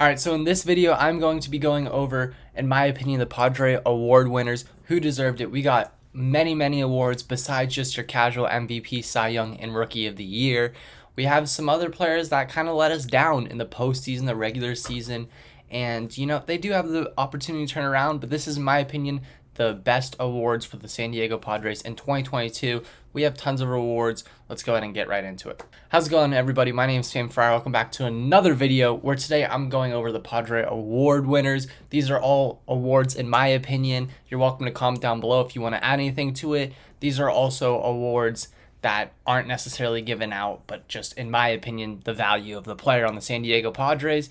Alright, so in this video, I'm going to be going over, in my opinion, the Padre Award winners, who deserved it. We got many awards besides just your casual MVP, Cy Young, and Rookie of the Year. We have some other players that kind of let us down in the postseason, the regular season, and, they do have the opportunity to turn around, but this is, in my opinion, the best awards for the San Diego Padres in 2022. We have tons of awards. Let's go ahead and get right into it. How's it going, everybody? My name is Friar. Welcome back to another video where today I'm going over the Padre Award winners. These are all awards in my opinion. You're welcome to comment down below if you want to add anything to it. These are also awards that aren't necessarily given out, but just in my opinion, the value of the player on the San Diego Padres.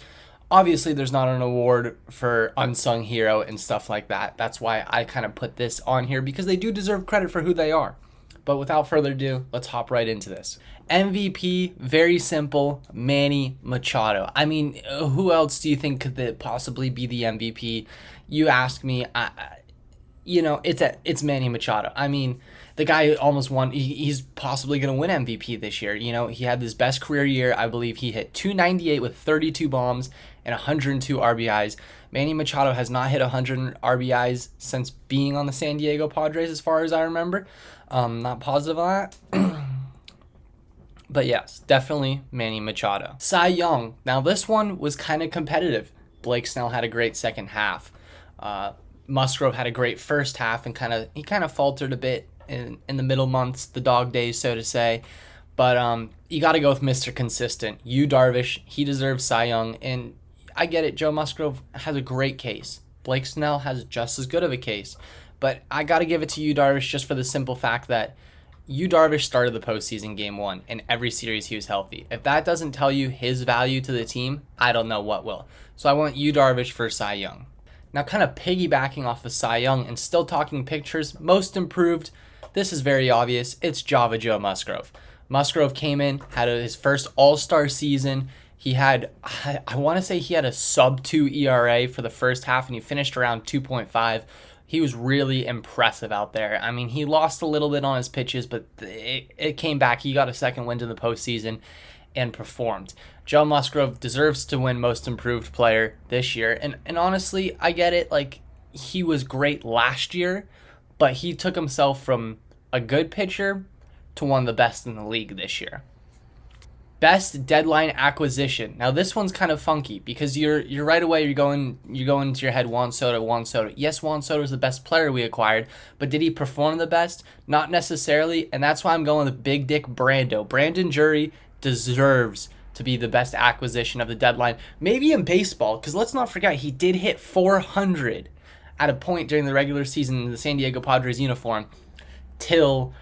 Obviously, there's not an award for unsung hero and stuff like that. That's why I kind of put this on here, because they do deserve credit for who they are. But without further ado, let's hop right into this. MVP, very simple, Manny Machado. I mean, who else do you think could possibly be the MVP? You ask me, it's Manny Machado. I mean, the guy almost won. He's possibly going to win MVP this year. He had his best career year. I believe he hit 298 with 32 bombs and 102 RBIs. Manny Machado has not hit 100 RBIs since being on the San Diego Padres, as far as I remember. Not positive on that. But yes, definitely Manny Machado. Cy Young. Now, this one was kind of competitive. Blake Snell had a great second half. Musgrove had a great first half, and he kind of faltered a bit in the middle months, the dog days, so to say. But you got to go with Mr. Consistent. Yu Darvish, he deserves Cy Young, and I get it. Joe Musgrove has a great case. Blake Snell has just as good of a case. But I got to give it to Yu Darvish just for the simple fact that Yu Darvish started the postseason game one, and every series he was healthy. If that doesn't tell you his value to the team, I don't know what will. So I want Yu Darvish for Cy Young. Now, kind of piggybacking off of Cy Young and still talking pictures, most improved, this is very obvious. It's Java Joe Musgrove. Musgrove came in, had his first all-star season. He had, I want to say he had a sub-2 ERA for the first half, and he finished around 2.5. He was really impressive out there. I mean, he lost a little bit on his pitches, but it came back. He got a second win in the postseason and performed. Joe Musgrove deserves to win Most Improved Player this year. And honestly, I get it. Like, he was great last year, but he took himself from a good pitcher to one of the best in the league this year. Best deadline acquisition. Now, this one's kind of funky because you're right away you're going into your head Juan Soto. Yes, Juan Soto is the best player we acquired, but did he perform the best? Not necessarily, and that's why I'm going with Big Dick Brando. Brandon Jury deserves to be the best acquisition of the deadline, maybe in baseball, because let's not forget he did hit 400 at a point during the regular season in the San Diego Padres uniform, till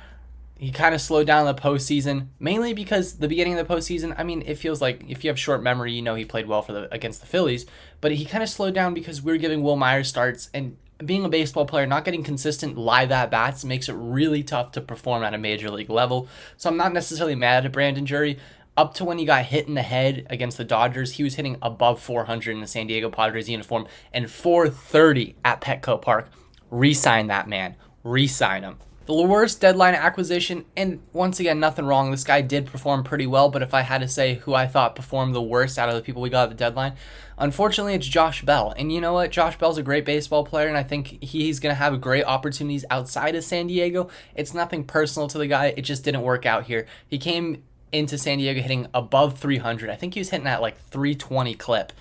he kind of slowed down in the postseason, mainly because the beginning of the postseason, I mean, it feels like if you have short memory, he played well against the Phillies, but he kind of slowed down because we were giving Will Myers starts, and being a baseball player, not getting consistent live at-bats makes it really tough to perform at a major league level. So I'm not necessarily mad at Brandon Jury. Up to when he got hit in the head against the Dodgers, he was hitting above 400 in the San Diego Padres uniform and 430 at Petco Park. Re-sign that man. Re-sign him. The worst deadline acquisition, and once again, nothing wrong. This guy did perform pretty well, but if I had to say who I thought performed the worst out of the people we got at the deadline, unfortunately, it's Josh Bell. And you know what? Josh Bell's a great baseball player, and I think he's going to have great opportunities outside of San Diego. It's nothing personal to the guy. It just didn't work out here. He came into San Diego hitting above 300. I think he was hitting at like 320 clip.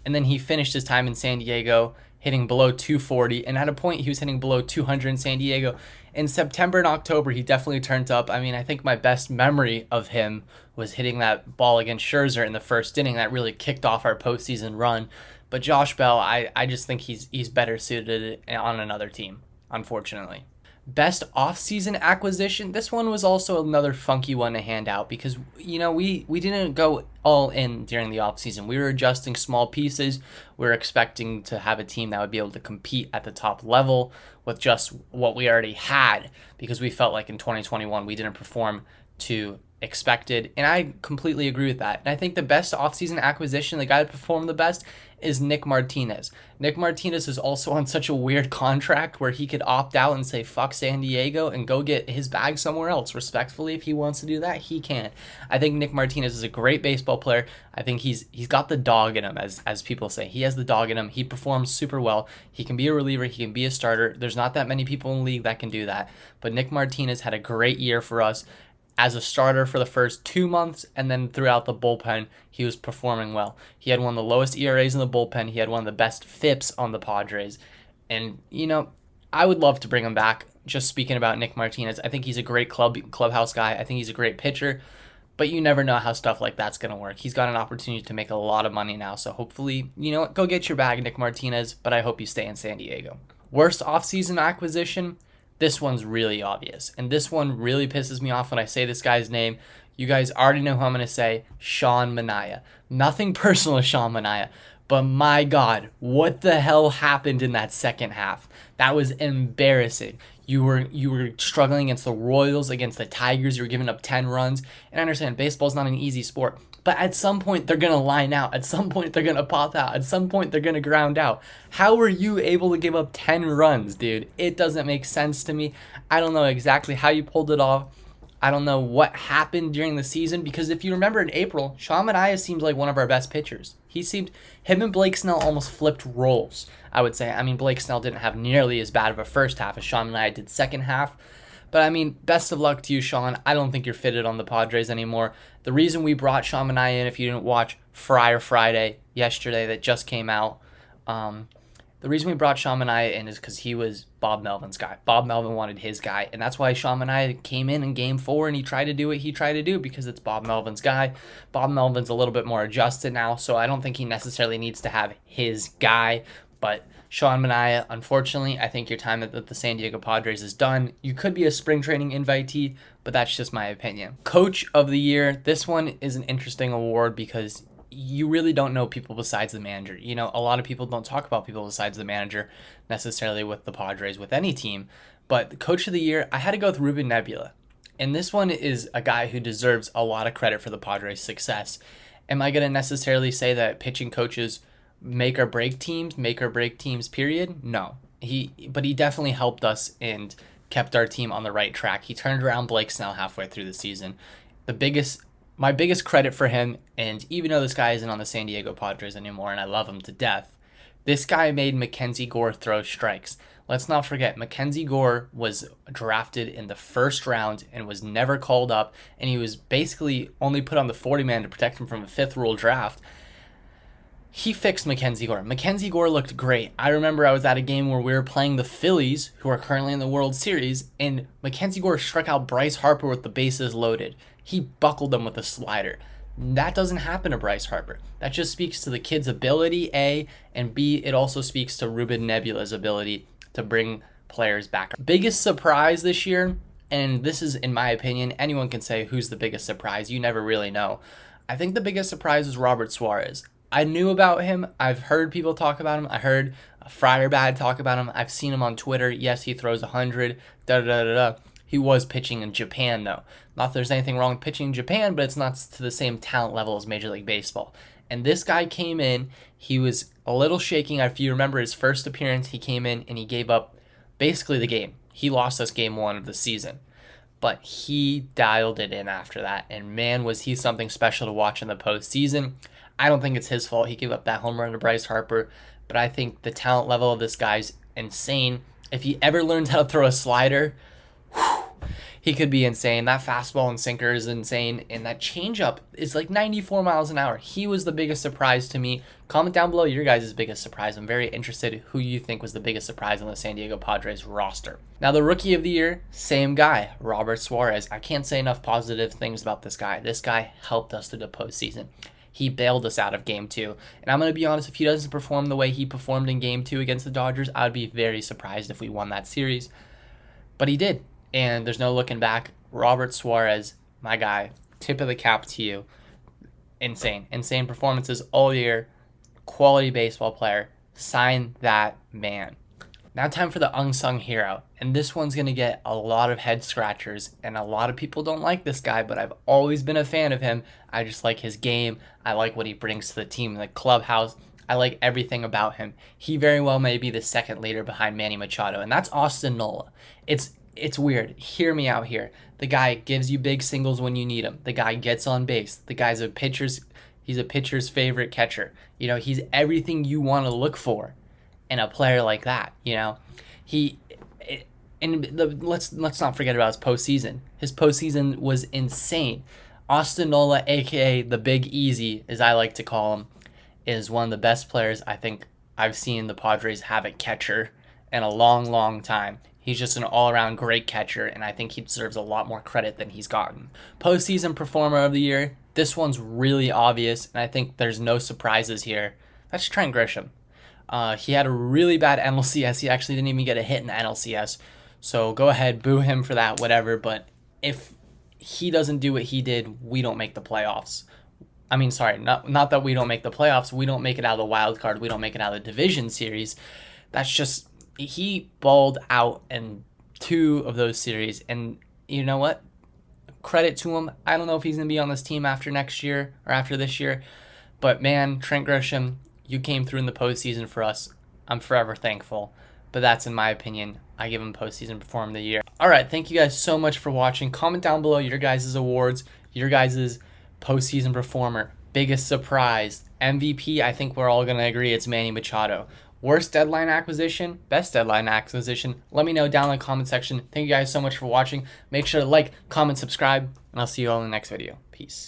And then he finished his time in San Diego hitting below 240, and at a point he was hitting below 200 in San Diego. In September and October, he definitely turned up. I mean, I think my best memory of him was hitting that ball against Scherzer in the first inning that really kicked off our postseason run. But Josh Bell, I just think he's better suited on another team, unfortunately. Best offseason acquisition. This one was also another funky one to hand out because, we didn't go all in during the offseason. We were adjusting small pieces. We were expecting to have a team that would be able to compete at the top level with just what we already had, because we felt like in 2021 we didn't perform to expected, and I completely agree with that. And I think the best offseason acquisition, the guy that performed the best, is Nick Martinez. Nick Martinez is also on such a weird contract where he could opt out and say fuck San Diego and go get his bag somewhere else. Respectfully, if he wants to do that, he can. I think Nick Martinez is a great baseball player. I think he's got the dog in him, as people say. He has the dog in him. He performs super well. He can be a reliever. He can be a starter. There's not that many people in the league that can do that. But Nick Martinez had a great year for us as a starter for the first 2 months, and then throughout the bullpen, he was performing well. He had one of the lowest ERAs in the bullpen. He had one of the best FIPs on the Padres. And, I would love to bring him back. Just speaking about Nick Martinez, I think he's a great clubhouse guy. I think he's a great pitcher, but you never know how stuff like that's going to work. He's got an opportunity to make a lot of money now, so hopefully, go get your bag, Nick Martinez, but I hope you stay in San Diego. Worst offseason acquisition? This one's really obvious, and this one really pisses me off when I say this guy's name. You guys already know who I'm going to say, Sean Manaea. Nothing personal to Sean Manaea, but my God, what the hell happened in that second half? That was embarrassing. You were struggling against the Royals, against the Tigers. You were giving up 10 runs. And I understand baseball's not an easy sport, but at some point they're going to line out. At some point they're going to pop out. At some point they're going to ground out. How were you able to give up 10 runs, dude? It doesn't make sense to me. I don't know exactly how you pulled it off. I don't know what happened during the season, because if you remember in April, Sean Manaea seemed like one of our best pitchers. Him and Blake Snell almost flipped roles, I would say. I mean, Blake Snell didn't have nearly as bad of a first half as Sean Manaea did second half. But I mean, best of luck to you, Sean. I don't think you're fitted on the Padres anymore. The reason we brought Sean Manaea in, if you didn't watch Friar Friday yesterday that just came out, the reason we brought Sean Manaea in is because he was Bob Melvin's guy. Bob Melvin wanted his guy, and that's why Sean Manaea came in Game 4 and he tried to do what he tried to do, because it's Bob Melvin's guy. Bob Melvin's a little bit more adjusted now, so I don't think he necessarily needs to have his guy. But Sean Manaea, unfortunately, I think your time at the San Diego Padres is done. You could be a spring training invitee, but that's just my opinion. Coach of the Year. This one is an interesting award because you really don't know people besides the manager. A lot of people don't talk about people besides the manager necessarily with the Padres, with any team. But the Coach of the Year, I had to go with Ruben Nebula. And this one is a guy who deserves a lot of credit for the Padres' success. Am I going to necessarily say that pitching coaches make or break teams, period? No. But he definitely helped us and kept our team on the right track. He turned around Blake Snell halfway through the season. My biggest credit for him, and even though this guy isn't on the San Diego Padres anymore and I love him to death, this guy made Mackenzie Gore throw strikes. Let's not forget, Mackenzie Gore was drafted in the first round and was never called up, and he was basically only put on the 40-man to protect him from a fifth rule draft. He fixed Mackenzie Gore. Mackenzie Gore looked great. I remember I was at a game where we were playing the Phillies, who are currently in the World Series, and Mackenzie Gore struck out Bryce Harper with the bases loaded. He buckled them with a slider. That doesn't happen to Bryce Harper. That just speaks to the kid's ability, A, and B, it also speaks to Ruben Nebula's ability to bring players back. Biggest surprise this year, and this is, in my opinion, anyone can say who's the biggest surprise. You never really know. I think the biggest surprise is Robert Suarez. I knew about him. I've heard people talk about him. I heard Friar talk about him. I've seen him on Twitter. Yes, he throws 100, da-da-da-da-da. He was pitching in Japan, though. Not that there's anything wrong with pitching in Japan, but it's not to the same talent level as Major League Baseball. And this guy came in. He was a little shaking. If you remember his first appearance, he came in and he gave up basically the game. He lost us Game 1 of the season. But he dialed it in after that. And man, was he something special to watch in the postseason. I don't think it's his fault he gave up that home run to Bryce Harper, but I think the talent level of this guy's insane. If he ever learns how to throw a slider, he could be insane. That fastball and sinker is insane, and that changeup is like 94 miles an hour. He was the biggest surprise to me. Comment down below your guys' biggest surprise. I'm very interested who you think was the biggest surprise on the San Diego Padres roster. Now, the Rookie of the Year, same guy, Robert Suarez. I can't say enough positive things about this guy. This guy helped us through the postseason. He bailed us out of Game 2. And I'm going to be honest, if he doesn't perform the way he performed in Game 2 against the Dodgers, I would be very surprised if we won that series. But he did. And there's no looking back. Robert Suarez, my guy, tip of the cap to you. Insane. Insane performances all year. Quality baseball player. Sign that man. Now time for the unsung hero. And this one's going to get a lot of head scratchers. And a lot of people don't like this guy, but I've always been a fan of him. I just like his game. I like what he brings to the team in the clubhouse. I like everything about him. He very well may be the second leader behind Manny Machado, and that's Austin Nola. It's weird. Hear me out here. The guy gives you big singles when you need him. The guy gets on base. The guy's he's a pitcher's favorite catcher. He's everything you want to look for in a player like that. Let's not forget about his postseason. His postseason was insane. Austin Nola, aka the Big Easy, as I like to call him, is one of the best players I think I've seen the Padres have at catcher in a long, long time. He's just an all-around great catcher, and I think he deserves a lot more credit than he's gotten. Postseason Performer of the Year, this one's really obvious, and I think there's no surprises here. That's Trent Grisham. He had a really bad NLCS. He actually didn't even get a hit in the NLCS, so go ahead, boo him for that, whatever, but if he doesn't do what he did, we don't make the playoffs. I mean, sorry, not that we don't make the playoffs. We don't make it out of the wild card. We don't make it out of the division series. That's just, he balled out in 2 of those series. And you know what? Credit to him. I don't know if he's going to be on this team after next year or after this year. But man, Trent Grisham, you came through in the postseason for us. I'm forever thankful. But that's in my opinion. I give him postseason Performer of the Year. All right, thank you guys so much for watching. Comment down below your guys' awards, your guys' postseason performer, biggest surprise, MVP. I think we're all going to agree it's Manny Machado. Worst deadline acquisition, best deadline acquisition. Let me know down in the comment section. Thank you guys so much for watching. Make sure to like, comment, subscribe, and I'll see you all in the next video. Peace.